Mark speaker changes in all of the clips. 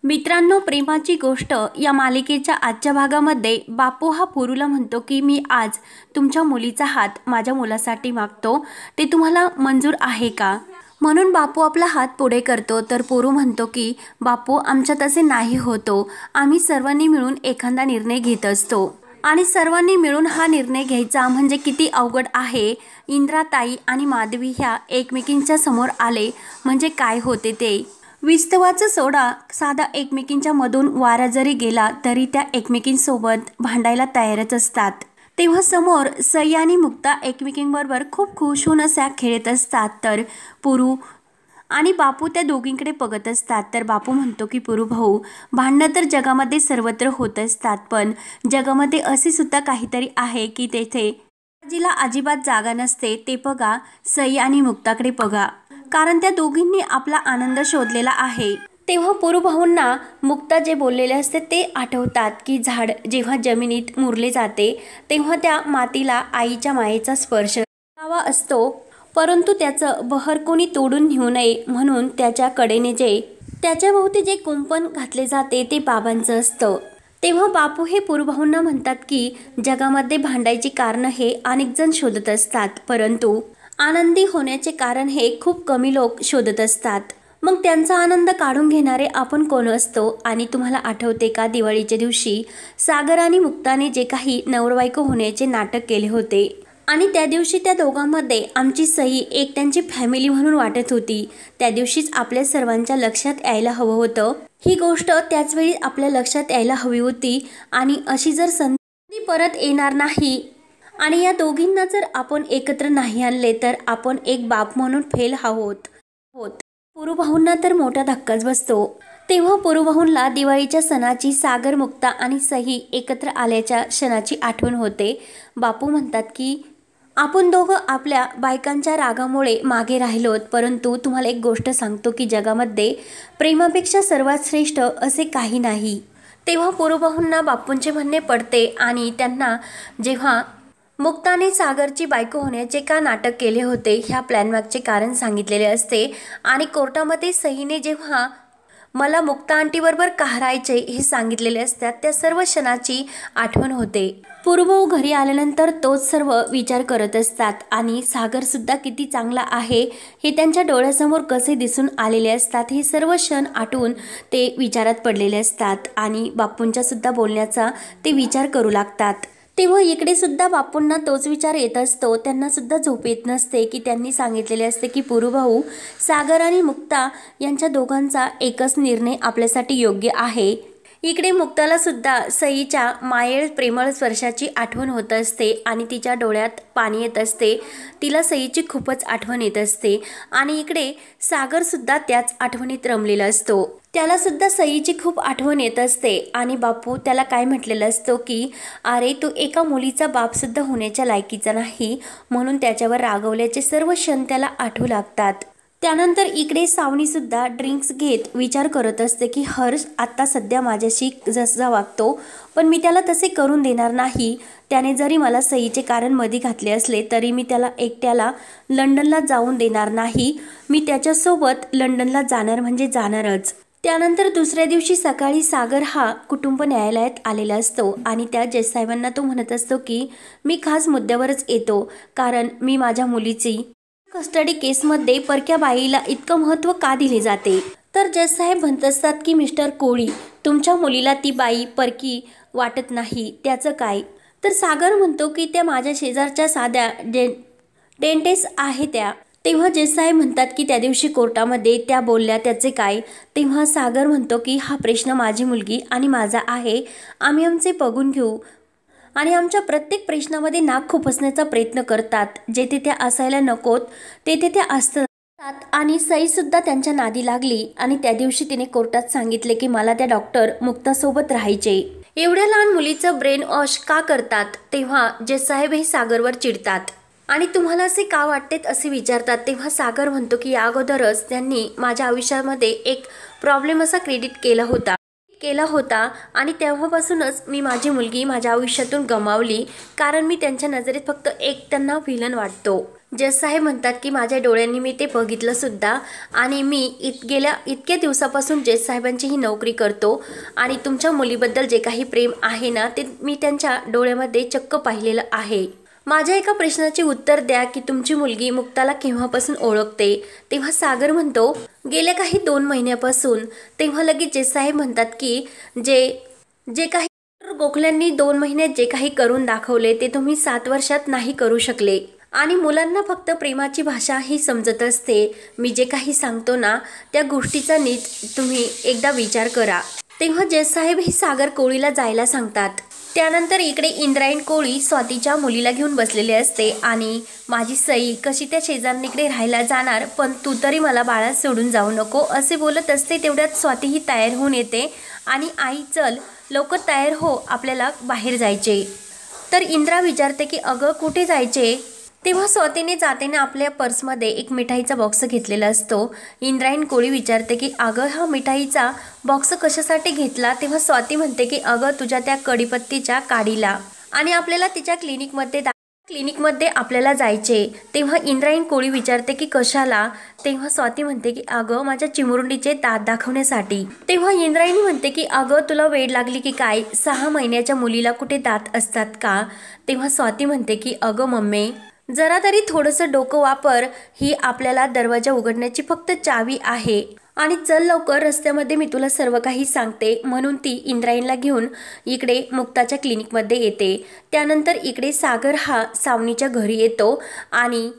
Speaker 1: मित्रांनो, प्रेमाची गोष्ट या मालिकेच्या आजच्या भागामध्ये बापू हा पुरूला म्हणतो की मी आज तुमच्या मुलीचा हात माझ्या मुलासाठी मागतो, ते तुम्हाला मंजूर आहे का? म्हणून बापू आपला हात पुढे करतो तर पुरू म्हणतो की बापू, आमच्यात असे नाही होतो, आम्ही सर्वांनी मिळून एखादा निर्णय घेत असतो आणि सर्वांनी मिळून हा निर्णय घ्यायचा म्हणजे किती अवघड आहे. इंद्राताई आणि माधवी ह्या एकमेकींच्या समोर आले म्हणजे काय होते ते विस्तवाचं सोडा, साधा एकमेकींच्या मधून वारा जरी गेला तरी त्या एकमेकींसोबत भांडायला तयारच असतात. तेव्हा समोर सई आणि मुक्ता एकमेकींबरोबर खूप खुश होऊन अशा खेळत असतात तर पुरू आणि बापू त्या दोघींकडे बघत असतात. तर बापू म्हणतो की पुरू भाऊ, भांडणं तर जगामध्ये सर्वत्र होत असतात, पण जगामध्ये असे सुद्धा काहीतरी आहे की तेथे जिला अजिबात जागा नसते. ते बघा, सई आणि मुक्ताकडे बघा, कारण त्या दोघींनी आपला आनंद शोधलेला आहे. तेव्हा पुरू भाऊंना मुक्ता जे बोललेले असते ते आठवतात की झाड जेव्हा जमिनीत मुरले जाते तेव्हा त्या मातीला आईच्या मायेचा स्पर्श हवा असतो, परंतु त्याचं बहर कोणी तोडून नेऊ नये म्हणून त्याच्या कडेने त्याच्या भोवती जे कुंपण घातले जाते ते बाबांचं असतं. तेव्हा बापू हे पुरूभाऊंना म्हणतात की जगामध्ये भांडायची कारणं हे अनेक जण शोधत असतात, परंतु आनंदी होण्याचे कारण हे खूप कमी लोक शोधत असतात. मग त्यांचा आनंद काढून घेणारे आपण कोण असतो? आणि तुम्हाला आठवते का दिवाळीच्या दिवशी सागर आणि मुक्ताने जे काही नवरबायको होण्याचे नाटक केले होते आणि त्या दिवशी त्या दोघांमध्ये आमची सई एक त्यांची फॅमिली म्हणून वाटत होती. त्या दिवशीच आपल्या सर्वांच्या लक्षात यायला हवं होतं, ही गोष्ट त्याचवेळी आपल्या लक्षात यायला हवी होती आणि अशी जर संधी परत येणार नाही आणि या दोघींना जर आपण एकत्र नाही आणले तर आपण एक बाप म्हणून फेल आहोत. पुरूभाऊंना तर मोठा धक्काच बसतो. तेव्हा पुरूभाऊंना दिवाळीच्या सणाची, सागर, मुक्ता आणि सई एकत्र आल्याच्या क्षणाची आठवण होते. बापू म्हणतात की आपण दोघं आपल्या बायकांच्या रागामुळे मागे राहिलोत, परंतु तुम्हाला एक गोष्ट सांगतो की जगामध्ये प्रेमापेक्षा सर्वात श्रेष्ठ असे काही नाही. तेव्हा पुरूभाऊंना बापूंचे म्हणणे पडते आणि त्यांना जेव्हा मुक्ताने सागरची बायको होण्याचे का नाटक केले होते ह्या प्लॅनमागचे कारण सांगितलेले असते आणि कोर्टामध्ये सईने जेव्हा मला मुक्ता आंटीबरोबर kahरायचे हे सांगितलेले असतात, त्या सर्व क्षणाची आठवण होते. पुरूभाऊ घरी आल्यानंतर तोच सर्व विचार करत असतात आणि सागर सुद्धा किती चांगला आहे हे त्यांच्या डोळ्यासमोर कसे दिसून आलेले असतात. हे सर्व क्षण आठवून ते विचारात पडलेले असतात आणि बापूंच्या सुद्धा बोलण्याचा ते विचार करू लागतात. तेव्हा इकडे सुद्धा बापूंना तोच विचार येत असतो. त्यांना सुद्धा झोप येत नसते की त्यांनी सांगितलेले असते की पुरूभाऊ, सागर आणि मुक्ता यांच्या दोघांचा एकच निर्णय आपल्यासाठी योग्य आहे. इकडे मुक्ताला सुद्धा सईच्या मायेळ प्रेमळ स्पर्शाची आठवण होत असते आणि तिच्या डोळ्यात पाणी येत असते. तिला सईची खूपच आठवण येत असते आणि इकडे सागर सुद्धा त्याच आठवणीत रमलेला असतो. त्याला सुद्धा सईची खूप आठवण येत असते आणि बापू त्याला काय म्हटलेलं असतो की अरे, तू एका मुलीचा बाप सुद्धा होण्याच्या लायकीचा नाही, म्हणून त्याच्यावर रागवल्याचे सर्व क्षण त्याला आठवू लागतात. त्यानंतर इकडे सावनी सुद्धा ड्रिंक्स घेत विचार करत असते की हर्ष आत्ता सध्या माझ्याशी जसा वागतो, पण मी त्याला तसे करून देणार नाही. त्याने जरी मला सईचे कारण मध्ये घातले असले तरी मी त्याला एकट्याला लंडनला जाऊन देणार नाही. मी त्याच्यासोबत लंडनला जाणार म्हणजे जाणारच. त्यानंतर दुसऱ्या दिवशी सकाळी सागर हा कुटुंब न्यायालयात आलेला असतो आणि त्या जज साहेबांना तो म्हणत असतो की मी खास मुद्द्यावरच येतो, कारण मी माझ्या मुलीची कस्टडी केसमध्ये परक्या बाईला इतकं महत्त्व का दिले जाते. तर जज साहेब म्हणत असतात की मिस्टर कोळी, तुमच्या मुलीला ती बाई परकी वाटत नाही, त्याचं काय? तर सागर म्हणतो की त्या माझ्या शेजारच्या साध्या डेंटेस आहे त्या. तेव्हा जज साहेब म्हणतात की त्या दिवशी कोर्टामध्ये त्या बोलल्या त्याचे काय? तेव्हा सागर म्हणतो की हा प्रश्न माझी मुलगी आणि माझा आहे, आम्ही आमचे बघून घेऊ आणि आमच्या प्रत्येक प्रश्नामध्ये नाक खुपसण्याचा प्रयत्न करतात. जेथे त्या असायला नकोत तेथे त्या असतात आणि सई सुद्धा त्यांच्या नादी लागली आणि त्या दिवशी तिने कोर्टात सांगितले की मला त्या डॉक्टर मुक्तासोबत राहायचे. एवढ्या लहान मुलीचं ब्रेन वॉश का करतात? तेव्हा जज साहेब हे सागरवर चिडतात आणि तुम्हाला असे का वाटतेत असे विचारतात. तेव्हा सागर म्हणतो की या अगोदरच त्यांनी माझ्या आयुष्यामध्ये एक प्रॉब्लेम असा क्रिएट केला होता आणि तेव्हापासूनच मी माझी मुलगी माझ्या आयुष्यातून गमावली, कारण मी त्यांच्या नजरेत फक्त एक त्यांना व्हिलन वाटतो. जज साहेब म्हणतात की माझ्या डोळ्यांनी मी ते बघितलं सुद्धा आणि मी गेल्या इतक्या दिवसापासून जज साहेबांची ही नोकरी करतो आणि तुमच्या मुलीबद्दल जे काही प्रेम आहे ना ते मी त्यांच्या डोळ्यामध्ये चक्क पाहिलेलं आहे. माझ्या एका प्रश्नाचे उत्तर द्या की तुमची मुलगी मुक्ताला केव्हापासून ओळखते. तेव्हा सागर म्हणतो गेल्या काही 2 महिन्यापासून. तेव्हा लगेच जज साहेब म्हणतात की जे काही गोखल्यांनी 2 महिन्यात जे काही करून दाखवले ते तुम्ही 7 वर्षात नाही करू शकले आणि मुलांना फक्त प्रेमाची भाषा ही समजत असते. मी जे काही सांगतो ना त्या गोष्टीचा नीट तुम्ही एकदा विचार करा. तेव्हा जज साहेब हे सागर कोळीला जायला सांगतात. त्यानंतर इकडे इंद्रायण कोळी स्वातीच्या मुलीला घेऊन बसलेले असते आणि माझी सई कशी त्या शेजारणीकडे राहायला जाणार, पण तू तरी मला बाळा सोडून जाऊ नको असे बोलत असते. तेवढ्यात स्वाती ही तयार होऊन येते आणि आई चल लवकर तयार हो आपल्याला बाहेर जायचे. तर इंद्रा विचारते की अगं कुठे जायचे. तेव्हा स्वातीने जाताना आपल्या पर्समध्ये एक मिठाईचा बॉक्स घेतलेला असतो. इंद्रायण कोळी विचारते की अगं हा मिठाईचा बॉक्स कशासाठी घेतला. तेव्हा स्वाती म्हणते की अगं तुझ्या त्या कडीपत्तीच्या काडीला आणि आपल्याला तिच्या क्लिनिकमध्ये आपल्याला जायचे. तेव्हा इंद्रायण कोळी विचारते की कशाला. तेव्हा स्वाती म्हणते की अगं माझ्या चिमुरडीचे दात दाखवण्यासाठी. तेव्हा इंद्रायणी म्हणते की अगं तुला वेळ लागली की काय, 6 महिन्याच्या मुलीला कुठे दात असतात का. तेव्हा स्वाती म्हणते की अगं मम्मी जरा तरी थोडंसं डोकं वापर, ही आपल्याला दरवाजा उघडण्याची फक्त चावी आहे आणि चल लवकर रस्त्यामध्ये मी तुला सर्व काही सांगते. म्हणून ती इंद्रायणीला घेऊन इकडे मुक्ताच्या क्लिनिकमध्ये येते. त्यानंतर इकडे सागर हा सावनीच्या घरी येतो आणि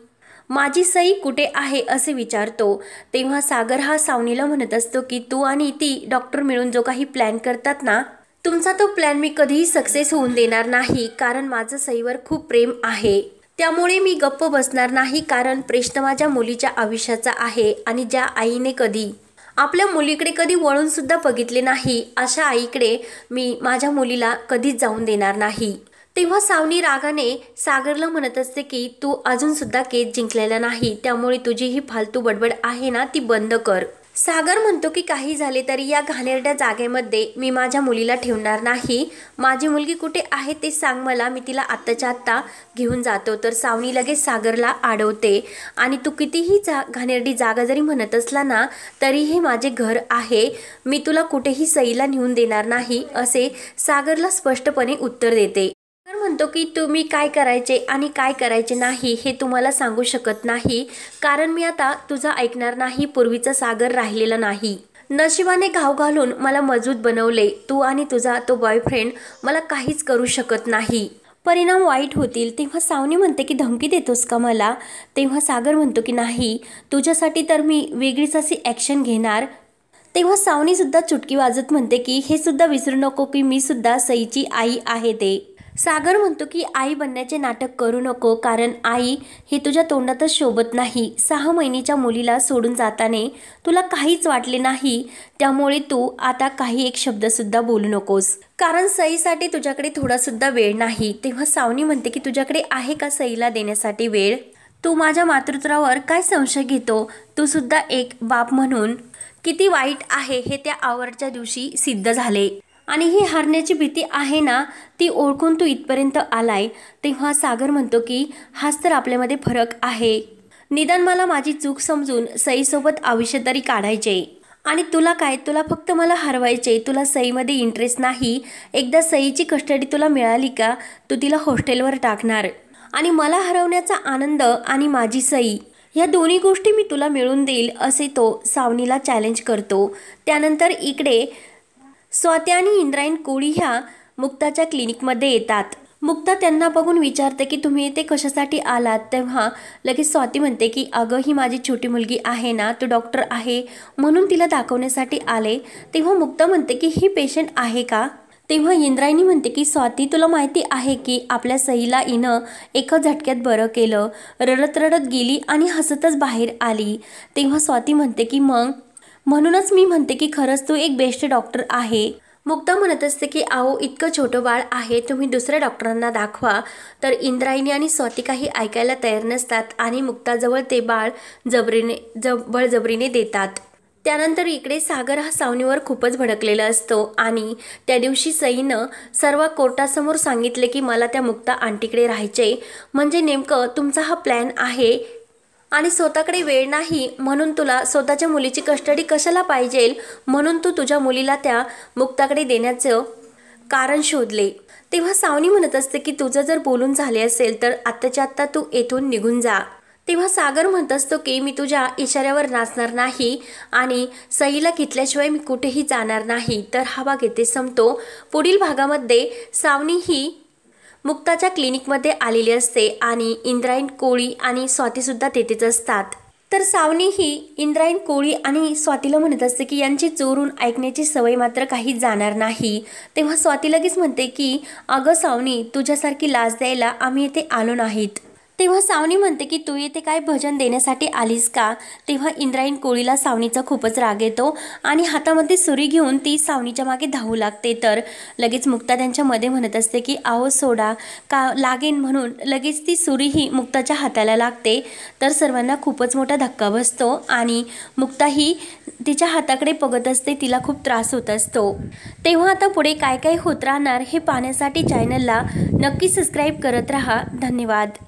Speaker 1: माझी सई कुठे आहे असे विचारतो. तेव्हा सागर हा सावनीला म्हणत असतो की तू आणि ती डॉक्टर मिळून जो काही प्लॅन करतात ना तुमचा तो प्लॅन मी कधीही सक्सेस होऊन देणार नाही, कारण माझं सईवर खूप प्रेम आहे. त्यामुळे मी गप्प बसणार नाही, कारण प्रश्न माझ्या मुलीच्या आयुष्याचा आहे आणि ज्या आईने कधी आपल्या मुलीकडे कधी वळून सुद्धा बघितले नाही अशा आईकडे मी माझ्या मुलीला कधीच जाऊन देणार नाही. तेव्हा सावनी रागाने सागरला म्हणत असते की तू अजून सुद्धा केस जिंकलेला नाही, त्यामुळे तुझी ही फालतू बडबड आहे ना ती बंद कर. सागर म्हणतो की काही झाले तरी या घाणेरड्या जागेमध्ये मी माझ्या मुलीला ठेवणार नाही. माझी मुलगी कुठे आहे ते सांग मला, मी तिला आत्ताच्या आत्ता घेऊन जातो. तर सावनी लगेच सागरला अडवते आणि तू कितीही घाणेरडी जागा जरी म्हणत असला ना तरी हे माझे घर आहे, मी तुला कुठेही सईला नेऊन देणार नाही असे सागरला स्पष्टपणे उत्तर देते. म्हणतो की तुम्ही काय करायचे आणि काय करायचे नाही हे तुम्हाला सांगू शकत नाही, कारण मी आता तुझा ऐकणार नाही. पूर्वीचा सागर राहिलेला नाही. नशिबाने घाव घालून मला मजबूत बनवले. तू आणि तुझा तो बॉयफ्रेंड मला काहीच करू शकत नाही. परिणाम वाईट होतील. तेव्हा सावनी म्हणते की धमकी देतोस का मला. तेव्हा सागर म्हणतो की नाही, तुझ्यासाठी तर मी वेगळीच अशी ॲक्शन घेणार. तेव्हा सावनी सुद्धा चुटकी वाजत म्हणते की हे सुद्धा विसरू नको की मी सुद्धा सईची आई आहे. ते सागर म्हणतो की आई बनण्याचे नाटक करू नको, कारण आई हे तुझ्या तोंडातच शोभत नाही. 6 महिन्याच्या मुलीला सोडून जाताना तुला काहीच वाटले नाही, त्यामुळे तू आता काही एक शब्द सुद्धा बोलू नकोस, कारण सईसाठी तुझ्याकडे थोडा सुद्धा वेळ नाही. तेव्हा सावनी म्हणते की तुझ्याकडे आहे का सईला देण्यासाठी वेळ. तू माझ्या मातृत्वावर काय संशय घेतो. तू सुद्धा एक बाप म्हणून किती वाईट आहे हे त्या आवडच्या दिवशी सिद्ध झाले आणि ही हारण्याची भीती आहे ना ती ओळखून तू इथपर्यंत आलाय. तेव्हा सागर म्हणतो की हाच तर आपल्यामध्ये फरक आहे. निदान मला माझी चूक समजून सईसोबत आयुष्य तरी काढायचे आणि तुला काय, तुला फक्त मला हरवायचे. तुला सईमध्ये इंटरेस्ट नाही. एकदा सईची कस्टडी तुला मिळाली का तू तिला हॉस्टेलवर टाकणार आणि मला हरवण्याचा आनंद आणि माझी सई ह्या दोन्ही गोष्टी मी तुला मिळवून देईल असे तो सावनीला चॅलेंज करतो. त्यानंतर इकडे स्वाती आणि इंद्रायण कोळी ह्या मुक्ताच्या क्लिनिकमध्ये येतात. मुक्ता त्यांना बघून विचारते की तुम्ही इथे कशासाठी आलात. तेव्हा लगेच स्वाती म्हणते की अगं ही माझी छोटी मुलगी आहे ना, तो डॉक्टर आहे म्हणून तिला दाखवण्यासाठी आले. तेव्हा मुक्ता म्हणते की ही पेशंट आहे का. तेव्हा इंद्रायणी म्हणते की स्वाती तुला माहिती आहे की आपल्या सईला हिनं एका झटक्यात बरं केलं. रडत रडत गेली आणि हसतच बाहेर आली. तेव्हा स्वाती म्हणते की मग म्हणूनच मी म्हणते की खरंच तू एक बेस्ट डॉक्टर आहे. मुक्ता म्हणत असते की आओ इतकं छोटं बाळ आहे, तुम्ही दुसऱ्या डॉक्टरांना दाखवा. तर इंद्रायणी आणि स्वाती काही ऐकायला तयार नसतात आणि मुक्ताजवळ ते बाळ बळजबरीने देतात. त्यानंतर इकडे सागर हा सावनीवर खूपच भडकलेला असतो आणि त्या दिवशी सईनं सर्व कोर्टासमोर सांगितले की मला त्या मुक्ता आंटीकडे राहायचे, म्हणजे नेमकं तुमचा हा प्लॅन आहे आणि स्वतःकडे वेळ नाही म्हणून तुला स्वतःच्या मुलीची कस्टडी कशाला पाहिजे, म्हणून तू तुझ्या मुलीला त्या मुक्ताकडे देण्याचं कारण शोधले। तेव्हा सावनी म्हणत असते की तुझं जर बोलून झाले असेल तर आत्ताच्या आत्ता तू येथून निघून जा। तेव्हा सागर म्हणत असतो की मी तुझ्या इशाऱ्यावर नाचणार नाही आणि सईला घेतल्याशिवाय मी कुठेही जाणार नाही। तर हा भाग येथे संपतो। पुढील भागामध्ये सावनी ही मुक्ताच्या क्लिनिकमध्ये आलेली असते आणि इंद्रायणी कोळी आणि स्वातीसुद्धा तेथेच असतात। तर सावनी ही इंद्रायणी कोळी आणि स्वातीला म्हणत असते की यांची चोरून ऐकण्याची सवय मात्र काही जाणार नाही। तेव्हा स्वाती लगेच म्हणते की अगं सावनी, तुझ्यासारखी लाज द्यायला आम्ही इथे आलो नाहीत। तेव्हा सावनी म्हणते की तू येथे काय भजन देण्यासाठी आलीस का? तेव्हा इंद्रायणी कोळीला सावनीचा खूपच राग येतो आणि हातामध्ये सुरी घेऊन ती सावनीच्या मागे धावू लागते। तर लगेच मुक्ता त्यांच्या मध्ये म्हणत असते की आहो सोडा का लागेन, म्हणून लगेच ती सुरी ही मुक्ताच्या हाताला लागते। तर सर्वांना खूपच मोठा धक्का बसतो आणि मुक्ता ही तिच्या हाताकडे बघत असते, तिला खूप त्रास होत असतो। तेव्हा आता पुढे काय काय होत राहणार हे पाहण्यासाठी चॅनलला नक्की सबस्क्राईब करत राहा। धन्यवाद।